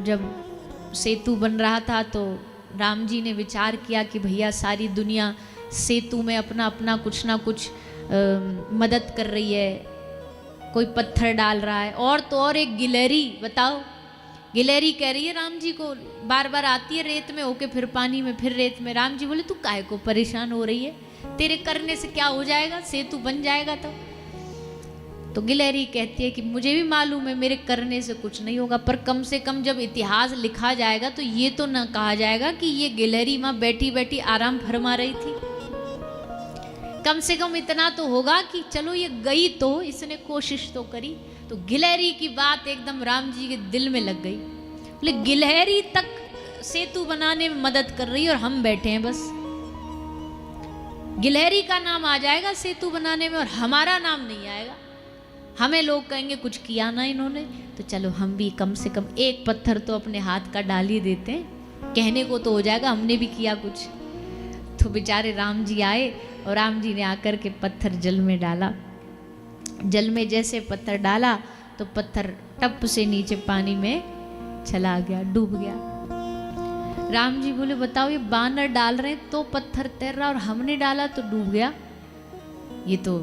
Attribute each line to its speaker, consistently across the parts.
Speaker 1: जब सेतु बन रहा था तो राम जी ने विचार किया कि भैया सारी दुनिया सेतु में अपना अपना कुछ ना कुछ मदद कर रही है, कोई पत्थर डाल रहा है, और तो और एक गिलहरी, बताओ, गिलहरी कह रही है राम जी को, बार बार आती है रेत में होके, फिर पानी में, फिर रेत में। राम जी बोले तू काहे को परेशान हो रही है, तेरे करने से क्या हो जाएगा, सेतु बन जाएगा। तो गिलहरी कहती है कि मुझे भी मालूम है मेरे करने से कुछ नहीं होगा, पर कम से कम जब इतिहास लिखा जाएगा तो ये तो ना कहा जाएगा कि ये गिलहरी माँ बैठी बैठी आराम फरमा रही थी। कम से कम इतना तो होगा कि चलो ये गई तो इसने कोशिश तो करी। तो गिलहरी की बात एकदम राम जी के दिल में लग गई। बोले गिलहरी तक सेतु बनाने में मदद कर रही है और हम बैठे हैं बस। गिलहरी का नाम आ जाएगा सेतु बनाने में और हमारा नाम नहीं आएगा, हमें लोग कहेंगे कुछ किया ना इन्होंने। तो चलो हम भी कम से कम एक पत्थर तो अपने हाथ का डाल ही देते हैं, कहने को तो हो जाएगा हमने भी किया कुछ। तो बेचारे राम जी आए और राम जी ने आकर के पत्थर जल में डाला। जल में जैसे पत्थर डाला तो पत्थर टप से नीचे पानी में चला गया, डूब गया। राम जी बोले बताओ ये बानर डाल रहे हैं तो पत्थर तैर रहा और हमने डाला तो डूब गया, ये तो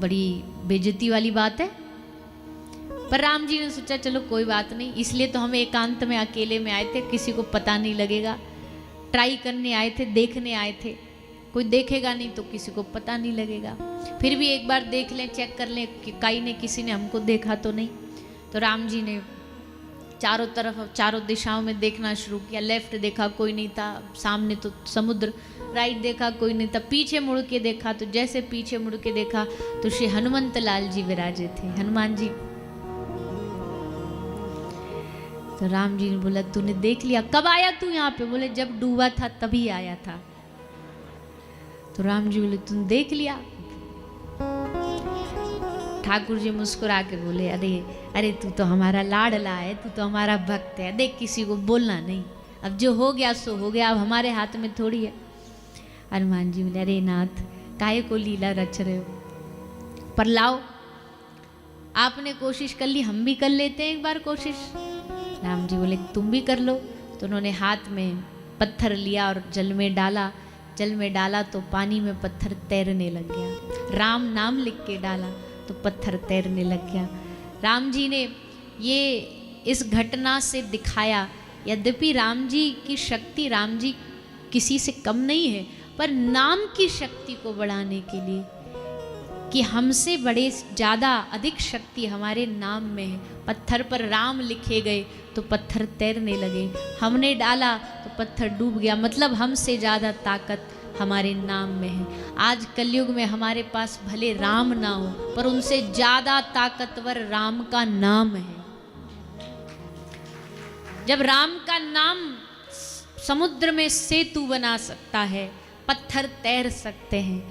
Speaker 1: बड़ी बेइज्जती वाली बात है। पर राम जी ने सोचा चलो कोई बात नहीं, इसलिए तो हम एकांत में अकेले में आए थे, किसी को पता नहीं लगेगा, ट्राई करने आए थे, देखने आए थे, कोई देखेगा नहीं तो किसी को पता नहीं लगेगा, फिर भी एक बार देख लें, चेक कर लें कि कहीं ने किसी ने हमको देखा तो नहीं। तो राम जी ने चारों तरफ चारों दिशाओं में देखना शुरू किया। लेफ्ट देखा कोई नहीं था, सामने तो समुद्र, राइट देखा कोई नहीं था, पीछे मुड़ के देखा तो जैसे पीछे मुड़ के देखा तो श्री हनुमंत लाल जी विराजे थे, हनुमान जी। तो राम जी ने बोला तूने देख लिया, कब आया तू यहाँ पे? बोले जब डूबा था तभी आया था। तो राम जी बोले तूने देख लिया? ठाकुर जी मुस्कुरा के बोले अरे अरे तू तो हमारा लाडला है, तू तो हमारा भक्त है, देख किसी को बोलना नहीं, अब जो हो गया सो हो गया, अब हमारे हाथ में थोड़ी है। हनुमान जी बोले अरे नाथ काहे को लीला रच रहे हो, पर लाओ आपने कोशिश कर ली, हम भी कर लेते हैं एक बार कोशिश। राम जी बोले तुम भी कर लो। तो उन्होंने हाथ में पत्थर लिया और जल में डाला, जल में डाला तो पानी में पत्थर तैरने लग गया। राम नाम लिख के डाला तो पत्थर तैरने लग गया। राम जी ने ये इस घटना से दिखाया, यद्यपि राम जी की शक्ति, राम जी किसी से कम नहीं है, पर नाम की शक्ति को बढ़ाने के लिए कि हमसे बड़े ज़्यादा अधिक शक्ति हमारे नाम में है। पत्थर पर राम लिखे गए तो पत्थर तैरने लगे, हमने डाला तो पत्थर डूब गया, मतलब हमसे ज़्यादा ताकत हमारे नाम में है। आज कलयुग में हमारे पास भले राम ना हो, पर उनसे ज़्यादा ताकतवर राम का नाम है। जब राम का नाम समुद्र में सेतु बना सकता है, पत्थर तैर सकते हैं,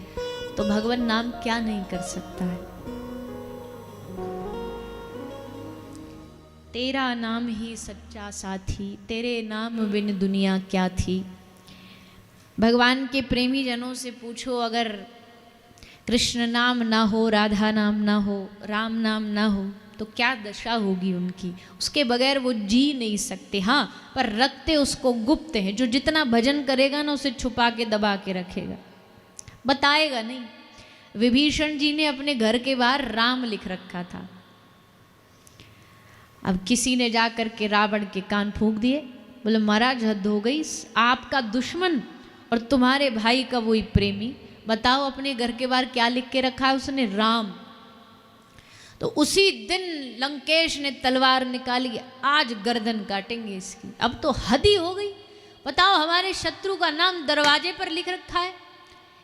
Speaker 1: तो भगवान नाम क्या नहीं कर सकता है। तेरा नाम ही सच्चा साथी, तेरे नाम बिन दुनिया क्या थी। भगवान के प्रेमी जनों से पूछो, अगर कृष्ण नाम ना हो, राधा नाम ना हो, राम नाम ना हो तो क्या दशा होगी उनकी। उसके बगैर वो जी नहीं सकते। हाँ, पर रखते उसको गुप्त हैं। जो जितना भजन करेगा ना उसे छुपा के दबा के रखेगा, बताएगा नहीं। विभीषण जी ने अपने घर के बाहर राम लिख रखा था। अब किसी ने जा कर के रावण के कान फूंक दिए, बोले महाराज हद हो गई, आपका दुश्मन और तुम्हारे भाई का वही प्रेमी, बताओ अपने घर के बाहर क्या लिख के रखा है उसने, राम। तो उसी दिन लंकेश ने तलवार निकाली, आज गर्दन काटेंगे इसकी। अब तो हद ही हो गई, बताओ हमारे शत्रु का नाम दरवाजे पर लिख रखा है,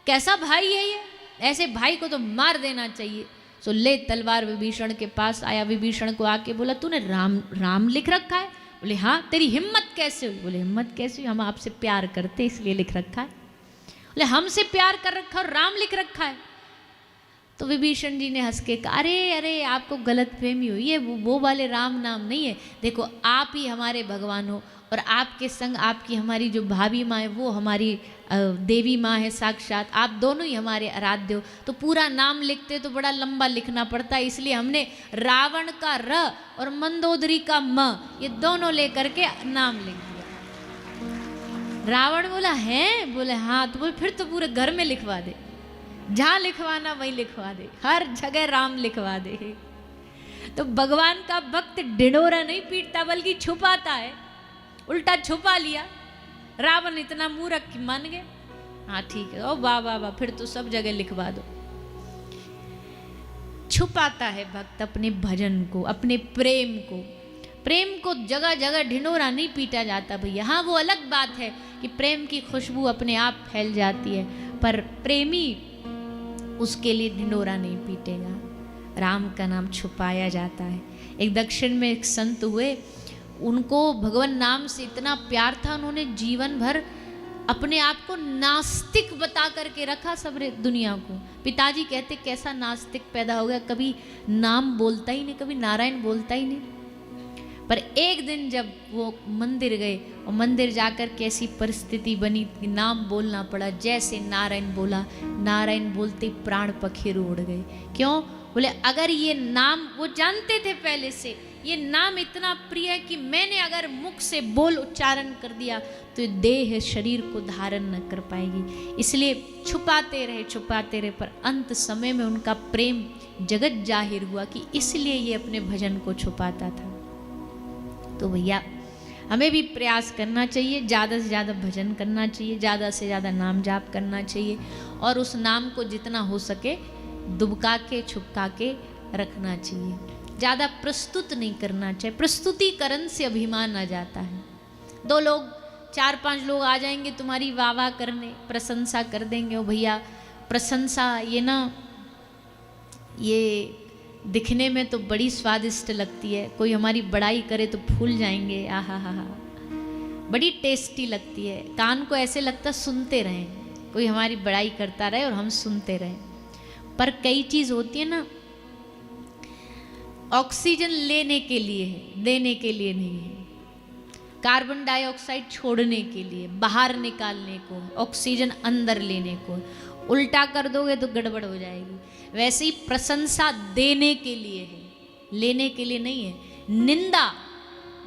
Speaker 1: कैसा भाई है ये, ऐसे भाई को तो मार देना चाहिए। सो ले तलवार विभीषण के पास आया, विभीषण को आके बोला तूने राम राम लिख रखा है? बोले हाँ। तेरी हिम्मत कैसे हुई? बोले हिम्मत कैसे हुई, हम आपसे प्यार करते इसलिए लिख रखा है। बोले हमसे प्यार कर रखा और राम लिख रखा है? तो विभीषण जी ने हंस के कहा, अरे अरे आपको गलतफहमी हुई है, वो वाले राम नाम नहीं है। देखो आप ही हमारे भगवान हो और आपके संग आपकी हमारी जो भाभी माँ है वो हमारी देवी माँ है साक्षात, आप दोनों ही हमारे आराध्य हो। तो पूरा नाम लिखते तो बड़ा लंबा लिखना पड़ता है, इसलिए हमने रावण का र और मंदोदरी का म ये दोनों लेकर के नाम लिख दिया। रावण बोला है, बोले हाँ, तो बोले फिर तो पूरे घर में लिखवा दे, जहाँ लिखवाना वहीं लिखवा दे, हर जगह राम लिखवा दे। तो भगवान का भक्त ढिंढोरा नहीं पीटता बल्कि छुपाता है, उल्टा छुपा लिया। रावण इतना मूर्ख मान गए, हाँ ठीक है, ओ वाह वाह वाह, फिर तो सब जगह लिखवा दो। छुपाता है भक्त अपने भजन को, अपने प्रेम को। प्रेम को जगह जगह ढिंढोरा नहीं पीटा जाता भैया। हाँ वो अलग बात है कि प्रेम की खुशबू अपने आप फैल जाती है, पर प्रेमी उसके लिए ढिंढोरा नहीं पीटेगा, राम का नाम छुपाया जाता है। एक दक्षिण में एक संत हुए, उनको भगवान नाम से इतना प्यार था, उन्होंने जीवन भर अपने आप को नास्तिक बता करके रखा सब दुनिया को। पिताजी कहते कैसा नास्तिक पैदा हो गया, कभी नाम बोलता ही नहीं, कभी नारायण बोलता ही नहीं। पर एक दिन जब वो मंदिर गए और मंदिर जाकर कैसी परिस्थिति बनी कि नाम बोलना पड़ा, जैसे नारायण बोला, नारायण बोलते प्राण पखेरु उड़ गए। क्यों? बोले अगर ये नाम, वो जानते थे पहले से ये नाम इतना प्रिय है कि मैंने अगर मुख से बोल उच्चारण कर दिया तो देह शरीर को धारण न कर पाएगी, इसलिए छुपाते रहे, पर अंत समय में उनका प्रेम जगत जाहिर हुआ कि इसलिए ये अपने भजन को छुपाता था। तो भैया हमें भी प्रयास करना चाहिए, ज़्यादा से ज़्यादा भजन करना चाहिए, ज़्यादा से ज़्यादा नाम जाप करना चाहिए और उस नाम को जितना हो सके दुबका के छुपका के रखना चाहिए। ज़्यादा प्रस्तुत नहीं करना चाहिए, प्रस्तुतिकरण से अभिमान आ जाता है। 2 लोग 4-5 लोग आ जाएंगे तुम्हारी वाह वाह करने, प्रशंसा कर देंगे। ओ भैया प्रशंसा ये ना, ये दिखने में तो बड़ी स्वादिष्ट लगती है, कोई हमारी बड़ाई करे तो फूल जाएंगे, आहा हा हा, बड़ी टेस्टी लगती है, कान को ऐसे लगता सुनते रहें, कोई हमारी बड़ाई करता रहे और हम सुनते रहें। पर कई चीज़ होती है ना, ऑक्सीजन लेने के लिए है, देने के लिए नहीं है। कार्बन डाइऑक्साइड छोड़ने के लिए, बाहर निकालने को, ऑक्सीजन अंदर लेने को। उल्टा कर दोगे तो गड़बड़ हो जाएगी। वैसे ही प्रशंसा देने के लिए है, लेने के लिए नहीं है।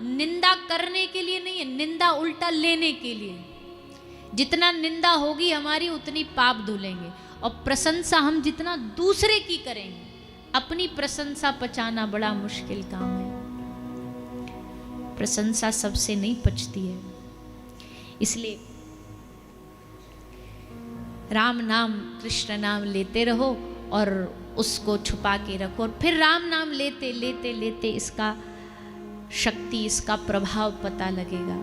Speaker 1: निंदा करने के लिए नहीं है, निंदा उल्टा लेने के लिए। जितना निंदा होगी हमारी उतनी पाप धुलेंगे, और प्रशंसा हम जितना दूसरे की करेंगे, अपनी प्रशंसा पचाना बड़ा मुश्किल काम है। प्रशंसा सबसे नहीं पचती है, इसलिए राम नाम कृष्ण नाम लेते रहो और उसको छुपा के रखो, और फिर राम नाम लेते लेते लेते इसका शक्ति, इसका प्रभाव पता लगेगा।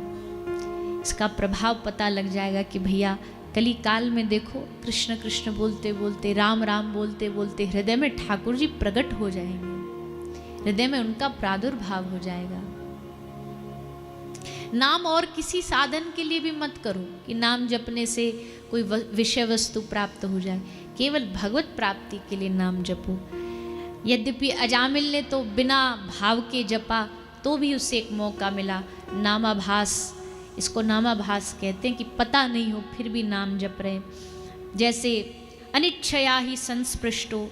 Speaker 1: इसका प्रभाव पता लग जाएगा कि भैया कली काल में देखो कृष्ण कृष्ण बोलते बोलते, राम राम बोलते बोलते हृदय में ठाकुर जी प्रकट हो जाएंगे, हृदय में उनका प्रादुर्भाव हो जाएगा। नाम और किसी साधन के लिए भी मत करो कि नाम जपने से कोई विषय वस्तु प्राप्त हो जाए, केवल भगवत प्राप्ति के लिए नाम जपो। यद्यपि अजामिल ने तो बिना भाव के जपा तो भी उसे एक मौका मिला, नामाभास, इसको नामाभास कहते हैं कि पता नहीं हो फिर भी नाम जप रहे। जैसे अनिच्छया ही संस्पृष्टो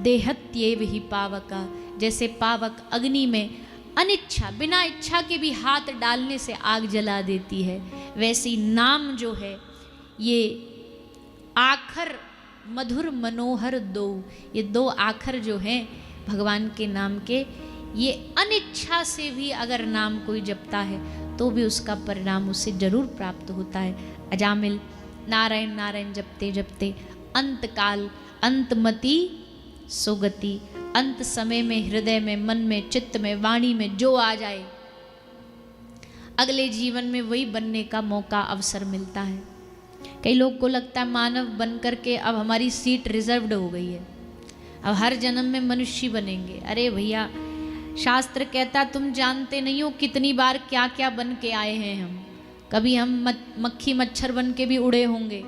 Speaker 1: देहत्येव ही पावका, जैसे पावक अग्नि में अनिच्छा, बिना इच्छा के भी हाथ डालने से आग जला देती है, वैसी नाम जो है ये आखर मधुर मनोहर दो, ये 2 आखर जो हैं भगवान के नाम के, ये अनिच्छा से भी अगर नाम कोई जपता है तो भी उसका परिणाम उसे जरूर प्राप्त होता है। अजामिल नारायण नारायण जपते जपते अंत काल अंतमति सुगति, अंत समय में हृदय में, मन में, चित्त में, वाणी में जो आ जाए अगले जीवन में वही बनने का मौका अवसर मिलता है। कई लोग को लगता है मानव बनकर के अब हमारी सीट रिजर्व्ड हो गई है, अब हर जन्म में मनुष्य बनेंगे। अरे भैया शास्त्र कहता तुम जानते नहीं हो कितनी बार क्या क्या बन के आए हैं हम। कभी हम मक्खी मच्छर बन के भी उड़े होंगे,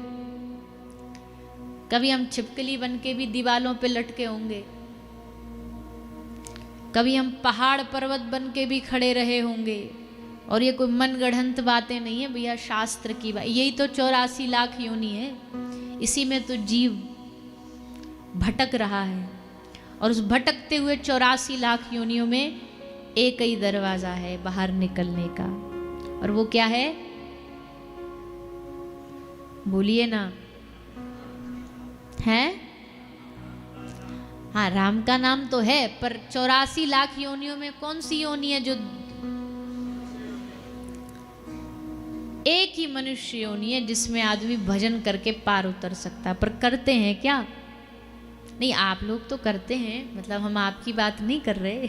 Speaker 1: कभी हम छिपकली बन के भी दीवालों पे लटके होंगे, कभी हम पहाड़ पर्वत बन के भी खड़े रहे होंगे। और ये कोई मनगढ़ंत बातें नहीं है भैया, शास्त्र की बात। यही तो 84 लाख योनि है, इसी में तो जीव भटक रहा है। और उस भटकते हुए 84 लाख योनियों में एक ही दरवाजा है बाहर निकलने का, और वो क्या है? बोलिए ना। है? हाँ, राम का नाम तो है, पर 84 लाख योनियों में कौन सी योनि है जो एक ही मनुष्य योनि है जिसमें आदमी भजन करके पार उतर सकता है। पर करते हैं क्या? नहीं, आप लोग तो करते हैं, मतलब हम आपकी बात नहीं कर रहे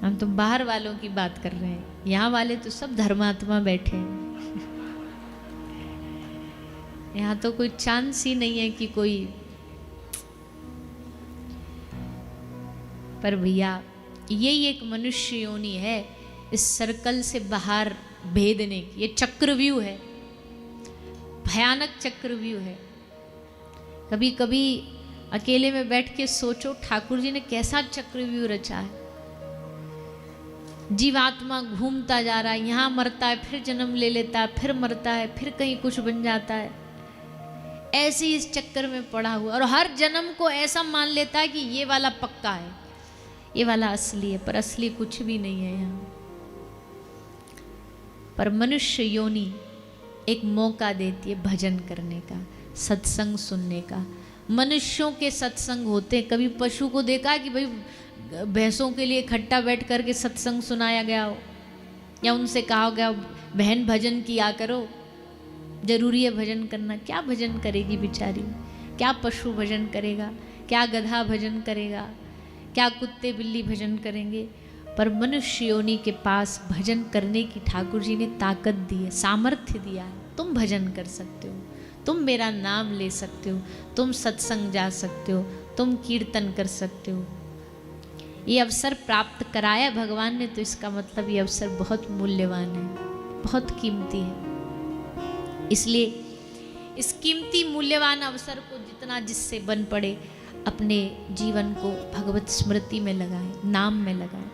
Speaker 1: हम तो बाहर वालों की बात कर रहे हैं। यहाँ वाले तो सब धर्मात्मा बैठे हैं यहाँ तो कोई चांस ही नहीं है कि कोई। पर भैया यही एक मनुष्य योनि है इस सर्कल से बाहर भेदने की। ये चक्रव्यूह है, भयानक चक्रव्यूह है। कभी कभी अकेले में बैठ के सोचो ठाकुर जी ने कैसा चक्रव्यूह रचा है। जीवात्मा घूमता जा रहा है, यहाँ मरता है, फिर जन्म ले लेता है, फिर मरता है, फिर कहीं कुछ बन जाता है, ऐसे ही इस चक्कर में पड़ा हुआ। और हर जन्म को ऐसा मान लेता है कि ये वाला पक्का है, ये वाला असली है, पर असली कुछ भी नहीं है यहाँ। पर मनुष्य योनि एक मौका देती है भजन करने का, सत्संग सुनने का। मनुष्यों के सत्संग होते, कभी पशु को देखा कि भाई भैंसों के लिए इकट्ठा बैठ करके सत्संग सुनाया गया हो, या उनसे कहा गया बहन भजन किया करो, जरूरी है भजन करना। क्या भजन करेगी बेचारी? क्या पशु भजन करेगा? क्या गधा भजन करेगा? क्या कुत्ते बिल्ली भजन करेंगे? पर मनुष्य योनि के पास भजन करने की ठाकुर जी ने ताकत दी है, सामर्थ्य दिया है। तुम भजन कर सकते हो, तुम मेरा नाम ले सकते हो, तुम सत्संग जा सकते हो, तुम कीर्तन कर सकते हो। ये अवसर प्राप्त कराया भगवान ने, तो इसका मतलब ये अवसर बहुत मूल्यवान है, बहुत कीमती है। इसलिए इस कीमती मूल्यवान अवसर को जितना जिससे बन पड़े अपने जीवन को भगवत स्मृति में लगाएं, नाम में लगाएं।